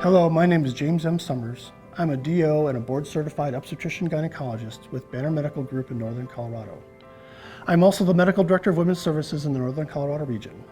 Hello, my name is James M. Summers. I'm a DO and a board-certified obstetrician gynecologist with Banner Medical Group in Northern Colorado. I'm also the Medical Director of Women's Services in the Northern Colorado region.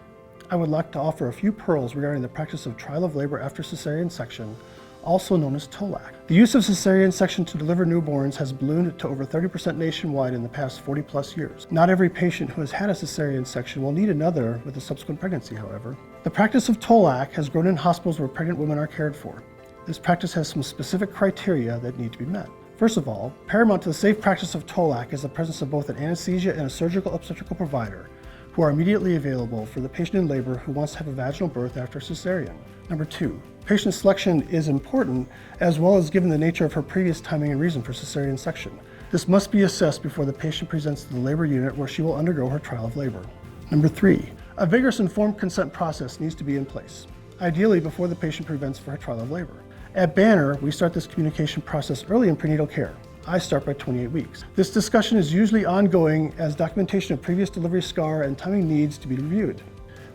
I would like to offer a few pearls regarding the practice of trial of labor after cesarean section, also known as TOLAC. The use of cesarean section to deliver newborns has ballooned to over 30% nationwide in the past 40+ years. Not every patient who has had a cesarean section will need another with a subsequent pregnancy, however. The practice of TOLAC has grown in hospitals where pregnant women are cared for. This practice has some specific criteria that need to be met. First of all, paramount to the safe practice of TOLAC is the presence of both an anesthesia and a surgical obstetrical provider who are immediately available for the patient in labor who wants to have a vaginal birth after cesarean. Number 2, patient selection is important, as well as given the nature of her previous timing and reason for cesarean section. This must be assessed before the patient presents to the labor unit where she will undergo her trial of labor. Number 3, a vigorous informed consent process needs to be in place, ideally before the patient presents for her trial of labor. At Banner, we start this communication process early in prenatal care. I start by 28 weeks. This discussion is usually ongoing as documentation of previous delivery scar and timing needs to be reviewed.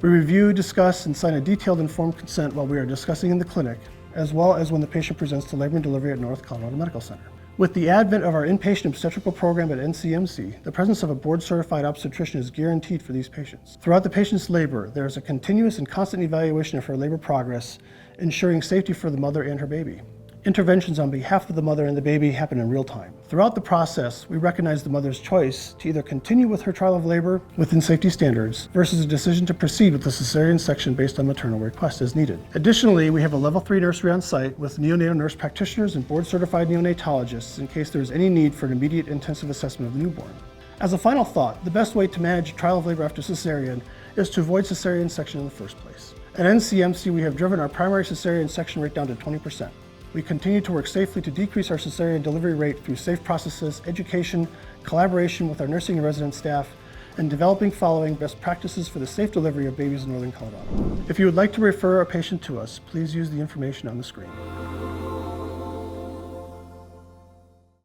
We review, discuss, and sign a detailed informed consent while we are discussing in the clinic, as well as when the patient presents to labor and delivery at North Colorado Medical Center. With the advent of our inpatient obstetrical program at NCMC, the presence of a board-certified obstetrician is guaranteed for these patients. Throughout the patient's labor, there is a continuous and constant evaluation of her labor progress, ensuring safety for the mother and her baby. Interventions on behalf of the mother and the baby happen in real time. Throughout the process, we recognize the mother's choice to either continue with her trial of labor within safety standards versus a decision to proceed with the cesarean section based on maternal request as needed. Additionally, we have a level 3 nursery on site with neonatal nurse practitioners and board-certified neonatologists in case there is any need for an immediate intensive assessment of the newborn. As a final thought, the best way to manage trial of labor after cesarean is to avoid cesarean section in the first place. At NCMC, we have driven our primary cesarean section rate down to 20%. We continue to work safely to decrease our cesarean delivery rate through safe processes, education, collaboration with our nursing and resident staff, and developing following best practices for the safe delivery of babies in Northern Colorado. If you would like to refer a patient to us, please use the information on the screen.